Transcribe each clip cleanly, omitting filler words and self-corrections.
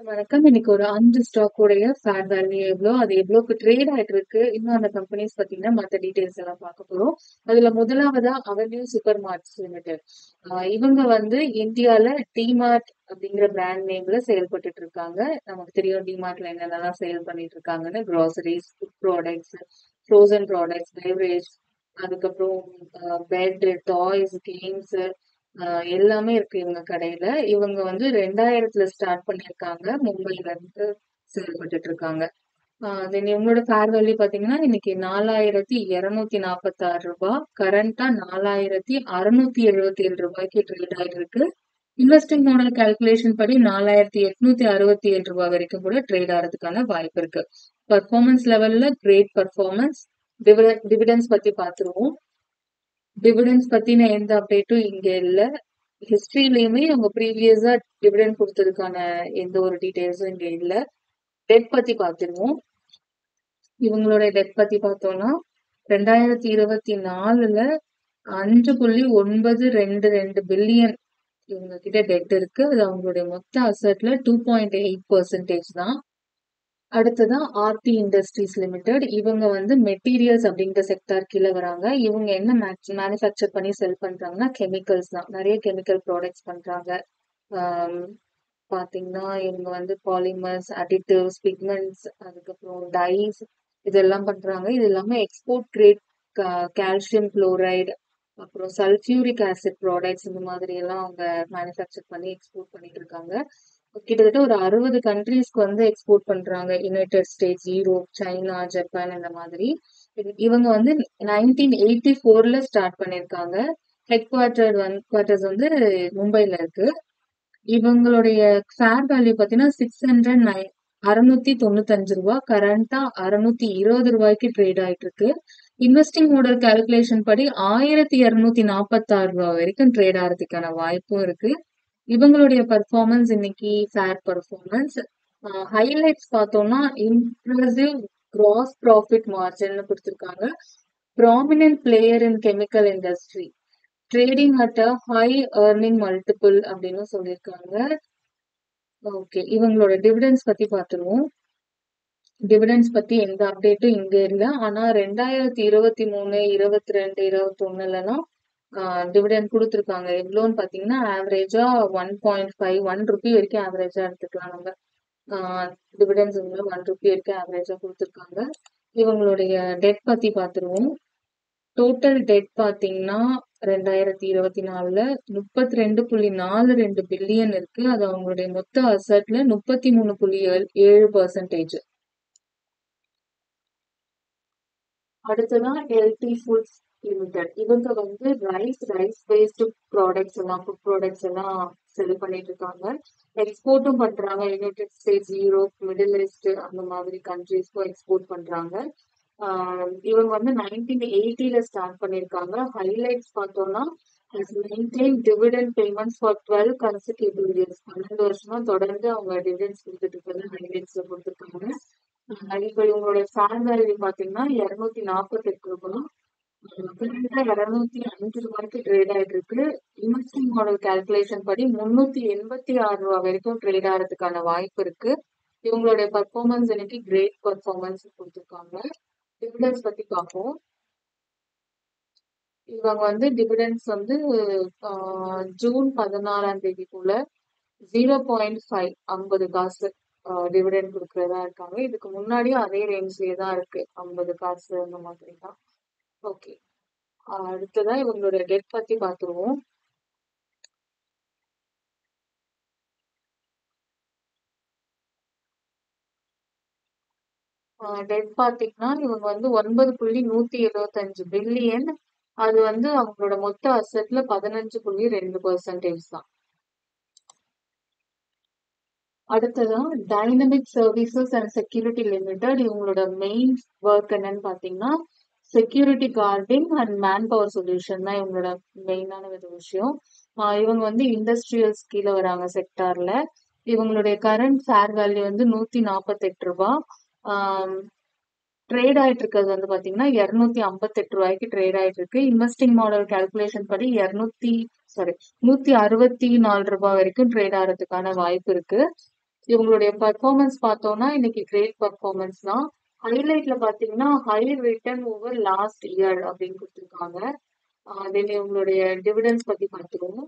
வணக்கம். இன்னைக்கு ஒரு 5 ஸ்டாக் உடைய ஃபேர் வேல்யூ எவ்வளோ? அது எவ்வளோக்கு ட்ரேட் ஆயிட்டு இருக்கு? இன்னும் அந்த கம்பெனிஸ் பத்தின மத்த டீடைல்ஸ் எல்லாம் பார்க்க போறோம். அதுல முதலாவதா அவென்யூ சூப்பர் மார்ட்ஸ் லிமிடெட். இவங்க வந்து இந்தியால டிமார்ட் அப்படிங்கிற பிராண்ட் நேம்ல செயல்பட்டுட்டு இருக்காங்க. நமக்கு தெரியும் டிமார்ட்ல என்னென்னலாம் சேல் பண்ணிட்டு இருக்காங்கன்னு. Groceries, food products, frozen products, beverage, அதுக்கப்புறம் பெட், டாய்ஸ், கேம்ஸ் எல்லாமே இருக்கு இவங்க கடையில. இவங்க வந்து 2000ல ஸ்டார்ட் பண்ணியிருக்காங்க. மும்பைல இருந்து செயல்பட்டுட்டு இருக்காங்க. தென் இவங்களோட ஃபேர் வேல்யூ பாத்தீங்கன்னா இன்னைக்கு ரூ. 4246. கரண்டா ரூ. 4677 ட்ரேட் ஆயிட்டு இருக்கு. இன்வெஸ்டிங் மாடல் கால்குலேஷன் படி ரூ. 4867 வரைக்கும் கூட ட்ரேட் ஆகிறதுக்கான வாய்ப்பு இருக்கு. பர்ஃபார்மன்ஸ் லெவல்ல கிரேட் பர்ஃபார்மன்ஸ். டிவிடன்ஸ் பத்தி பாத்துருவோம். டிவிடெண்ட்ஸ் பத்தின எந்த அப்டேட்டும் இங்க இல்ல. ஹிஸ்டரியிலயுமே அவங்க ப்ரீவியஸா டிவிடெண்ட் கொடுத்ததுக்கான எந்த ஒரு டீடைல்ஸும் இங்க இல்ல. டெட் பத்தி பார்த்துருவோம். இவங்களோட டெட் பத்தி பார்த்தோம்னா 2024ல 5.922 பில்லியன் இவங்க கிட்ட டெட் இருக்கு. அது அவங்களுடைய மொத்த அசட்ல 2.8% தான். அடுத்ததான் ஆர்டி இண்டஸ்ட்ரீஸ் லிமிடெட். இவங்க வந்து மெட்டீரியல்ஸ் அப்படிங்கிற செக்டார் கீழே வராங்க. இவங்க என்ன மேனுஃபேக்சர் பண்ணி செல் பண்றாங்கன்னா கெமிக்கல்ஸ் தான். நிறைய கெமிக்கல் ப்ராடக்ட்ஸ் பண்றாங்க. பாத்தீங்கன்னா இவங்க வந்து பாலிமர்ஸ், அடிட்டிவ்ஸ், பிக்மெண்ட்ஸ், அதுக்கப்புறம் டைஸ் இதெல்லாம் பண்றாங்க. இது இல்லாம எக்ஸ்போர்ட் கிரேட் கால்சியம் குளோரைடு, அப்புறம் சல்ஃபியூரிக் ஆசிட் ப்ராடக்ட்ஸ் இந்த மாதிரி எல்லாம் அவங்க மேனுஃபேக்சர் பண்ணி எக்ஸ்போர்ட் பண்ணிட்டு இருக்காங்க. கிட்டத்தட்ட ஒரு 60 கண்ட்ரீஸ்க்கு வந்து எக்ஸ்போர்ட் பண்றாங்க. United States, Europe, China, Japan இந்த மாதிரி. இவங்க வந்து 1984ல ஸ்டார்ட் பண்ணிருக்காங்க. ஹெட் குவார்டர்ஸ் வந்து மும்பைல இருக்கு. இவங்களுடைய ஃபேர் வேல்யூ பாத்தீங்கன்னா 695 ரூபாய். கரண்டா ரூ. 620 ட்ரேட் ஆயிட்டு இருக்கு. இன்வெஸ்டிங் மாடல் கால்குலேஷன் படி ரூ. 1246 வரைக்கும் ட்ரேட் ஆகிறதுக்கான வாய்ப்பும் இருக்கு. இவங்களுடைய பர்ஃபார்மன்ஸ் இன்னைக்கு ஃபேர் பர்ஃபார்மன்ஸ். ஹைலைட்ஸ் பார்த்தோம்னா இம்ப்ரெசிவ் கிராஸ் ப்ராஃபிட் மார்ஜின் கொடுத்திருக்காங்க. Prominent player in chemical industry, trading at a high earning multiple அப்படின்னு சொல்லியிருக்காங்க. ஓகே, இவங்களோட டிவிடெண்ட்ஸ் பத்தி பார்த்துருவோம். டிவிடெண்ட்ஸ் பத்தி எந்த அப்டேட்டும் இங்க இல்ல. ஆனா 2023, 22, 21லலாம் டிவிடெண்ட் கொடுத்துருக்காங்க. எவ்வளோன்னு பாத்தீங்கன்னா ஆவரேஜா 1.5 ரூபி வரைக்கும் ஆவரேஜா எடுத்துக்கலாம் நம்ம. டிவிடெண்ட்ஸ் வந்து 1 ரூபி வரைக்கும் ஆவரேஜா கொடுத்துருக்காங்க. இவங்களுடைய டெட் பத்தி பார்த்துருவோம். டோட்டல் டெட் பாத்தீங்கன்னா 2024ல 32.42 பில்லியன் இருக்கு. அது அவங்களுடைய மொத்த அசட்ல 33.7%. அடுத்ததான் எல்டி ஃபுட்ஸ் லிமிடெட். இவங்க வந்து ரைஸ் பேஸ்டு ப்ராடக்ட்ஸ் எல்லாம், ஃபுட் ப்ராடக்ட்ஸ் எல்லாம் செல் பண்ணிட்டு இருக்காங்க. எக்ஸ்போர்ட்டும் பண்றாங்க. United States, Europe, Middle East அந்த மாதிரி கண்ட்ரீஸ்க்கும் எக்ஸ்போர்ட் பண்றாங்க. இவங்க வந்து 1980ல ஸ்டார்ட் பண்ணிருக்காங்க. ஹைலைட்ஸ் பார்த்தோம்னா dividend payments for 12 consecutive years. 12 வருஷமா தொடர்ந்து அவங்க டிவிடெண்ட்ஸ் கொடுத்துட்டு இருக்கிறது ஹைலைட்ஸ்ல கொடுத்துருக்காங்க. இப்ப இவங்களோட ஃபேர் வேல்யூ பாத்தீங்கன்னா 248 ரூபாய். 205 ட்ரேட் ஆயிட்டு இருக்கு. இன்வெஸ்டிங் மாடல் கால்குலேஷன் படி 386 ரூபாய் வரைக்கும் ட்ரேட் ஆகிறதுக்கான வாய்ப்பு இருக்கு. இவங்களுடைய பர்ஃபார்மன்ஸ் இன்னைக்கு கிரேட் பர்ஃபார்மன்ஸ் கொடுத்துருக்காங்க. டிவிடெண்ட்ஸ் பத்தி பார்ப்போம். இவங்க வந்து டிவிடெண்ட்ஸ் வந்து ஜூன் 14 0.5 50 காசு டிவிடெண்ட் கொடுக்கறதா இருக்காங்க. இதுக்கு முன்னாடியும் அதே ரேஞ்ச்லயே தான் இருக்கு, 50 காசு அந்த மாதிரி தான். ஓகே, அடுத்ததான் இவங்களோட டெட் பத்தி பார்த்துருவோம். டெட் பாத்தீங்கன்னா இவங்க வந்து 9.175 பில்லியன். அது வந்து அவங்களோட மொத்த அசெட்ல 15.2% தான். அடுத்ததான் dynamic services and security limited. இவங்களோட மெயின் ஒர்க் என்னன்னு பாத்தீங்கன்னா security guarding and man power solution தான் இவங்களோட மெயினான ஒரு விஷயம். இவங்க வந்து இண்டஸ்ட்ரியல்ஸ் கீழே வராங்க செக்டார்ல. இவங்களுடைய கரண்ட் ஃபேர் வேல்யூ வந்து 148 ரூபாய். ட்ரேட் ஆயிட்டு இருக்கிறது வந்து பாத்தீங்கன்னா 258 ரூபாய்க்கு ட்ரேட் ஆயிட்டு இருக்கு. இன்வெஸ்டிங் மாடல் கால்குலேஷன் படி 164 ரூபாய் வரைக்கும் ட்ரேட் ஆகிறதுக்கான வாய்ப்பு இருக்கு. இவங்களுடைய பெர்ஃபார்மன்ஸ் பார்த்தோம்னா இன்னைக்கு கிரேட் பெர்ஃபார்மன்ஸ் தான். ஹைலைட்ல பாத்தீங்கன்னா high return over last year அப்படின்னு கொடுத்துருக்காங்க. தென் இவங்களுடைய டிவிடெண்ட்ஸ் பத்தி பார்த்துருவோம்.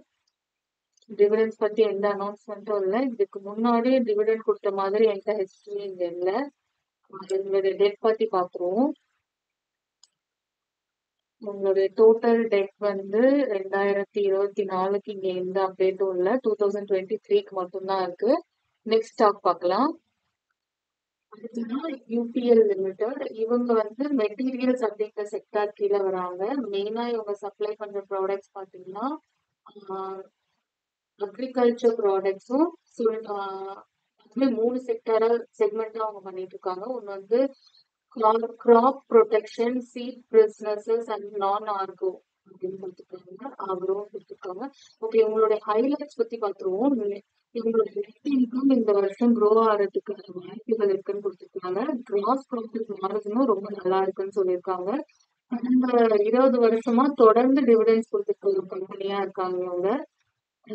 டிவிடெண்ட்ஸ் பத்தி எந்த அனௌன்ஸ்மெண்ட்டும் இல்லை. இதுக்கு முன்னாடியே டிவிடெண்ட் கொடுத்த மாதிரி எந்த ஹிஸ்டரி இங்க இல்லை. இவங்களுடைய டெட் பத்தி பார்த்துருவோம். உங்களுடைய டோட்டல் டெட் வந்து 2024 இங்க எந்த அப்டேட்டும் இல்ல. 2023 மட்டும்தான் இருக்கு. நெக்ஸ்ட் ஸ்டாக் பார்க்கலாம். அடுத்ததான் யூபிஎல் லிமிடெட். இவங்க வந்து மெட்டீரியல்ஸ் அப்படிங்கிற செக்டார் கீழே வராங்க. மெயினா இவங்க சப்ளை பண்ற ப்ராடக்ட்ஸ் பாத்தீங்கன்னா அக்ரிகல்ச்சர் ப்ராடக்ட்ஸும் அதுவே 3 செக்மெண்டா அவங்க பண்ணிட்டு இருக்காங்க. ஒன்னு வந்து crop protection, seed businesses and non ஆர்கோ அப்படின்னு கொடுத்துருக்காங்க. ஆக்ரோவும் கொடுத்துருக்காங்க. ஓகே, உங்களுடைய ஹைலைட்ஸ் பத்தி பார்த்துருவோம். இவங்களுடைய நெட் இன்கம் இந்த வருஷம் க்ரோ ஆகிறதுக்கான வாய்ப்புகள் இருக்குன்னு கொடுத்துருக்காங்க. கிராஸ் ப்ராஃபிட் மார்ஜினும் ரொம்ப நல்லா இருக்குன்னு சொல்லியிருக்காங்க. கடந்த 20 வருஷமா தொடர்ந்து டிவிடெண்ட்ஸ் கொடுத்துருக்க ஒரு கம்பெனியா இருக்காங்க அவங்க.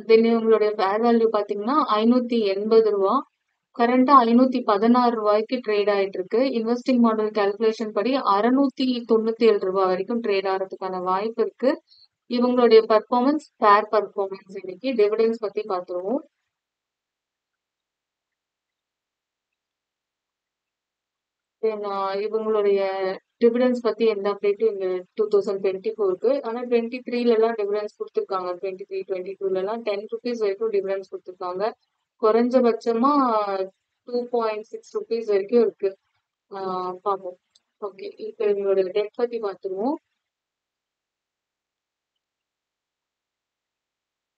தென் இவங்களுடைய ஃபேர் வேல்யூ பாத்தீங்கன்னா 580 ரூபா. கரண்டா 516 ரூபாய்க்கு ட்ரேட் ஆயிட்டு இருக்கு. இன்வெஸ்டிங் மாடல் கால்குலேஷன் படி 697 ரூபாய் வரைக்கும் ட்ரேட் ஆகிறதுக்கான வாய்ப்பு இருக்கு. இவங்களுடைய பெர்ஃபார்மன்ஸ் ஃபேர் பெர்ஃபார்மன்ஸ். இன்னைக்கு டிவிடெண்ட்ஸ் பத்தி பார்த்துருவோம். இவங்களுடைய டிவிடெண்ட்ஸ் பத்தி எந்த அப்டேட்டும் இங்க 2024க்கு. ஆனா 23ல எல்லாம் டிவிடெண்ட்ஸ் கொடுத்துருக்காங்க. 23, 22ல எல்லாம் 10 ருபீஸ் வரைக்கும் டிவிடெண்ட்ஸ் கொடுத்துருக்காங்க. குறைஞ்சபட்சமா 2.6 ருபீஸ் வரைக்கும் இருக்கு. பார்ப்போம். ஓகே, இப்ப இவங்களோட டெட் பத்தி பார்த்துருவோம்.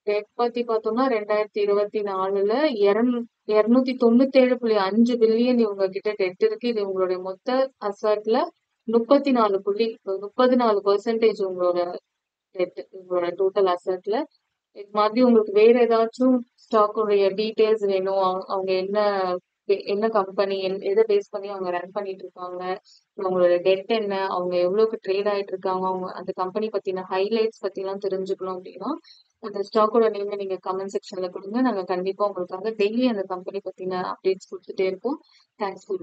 டெட் பத்தி பார்த்தோம்னா 2024ல 297.5 பில்லியன் இவங்க கிட்ட டெட் இருக்கு. இது உங்களுடைய மொத்த அசட்ல 34% உங்களோட டெட், உங்களோட டோட்டல் அசட்ல. இது மாதிரி உங்களுக்கு வேற ஏதாச்சும் ஸ்டாக்குடைய டீடைல்ஸ் வேணும், அவங்க என்ன என்ன கம்பெனி எதை பேஸ் பண்ணி அவங்க ரன் பண்ணிட்டு இருக்காங்க, அவங்களோட டெட் என்ன, அவங்க எவ்வளவுக்கு ட்ரேட் ஆயிட்டு இருக்காங்க, அவங்க அந்த கம்பெனி பத்தின ஹைலைட்ஸ் பத்தி எல்லாம் தெரிஞ்சுக்கணும் அப்படின்னா அந்த ஸ்டாக்கோட நேம் நீங்க கமெண்ட் செக்ஷன்ல கொடுங்க. நாங்க கண்டிப்பா உங்களுக்காக டெய்லி அந்த கம்பெனி பத்தின அப்டேட்ஸ் கொடுத்துட்டே இருக்கோம். Thanks for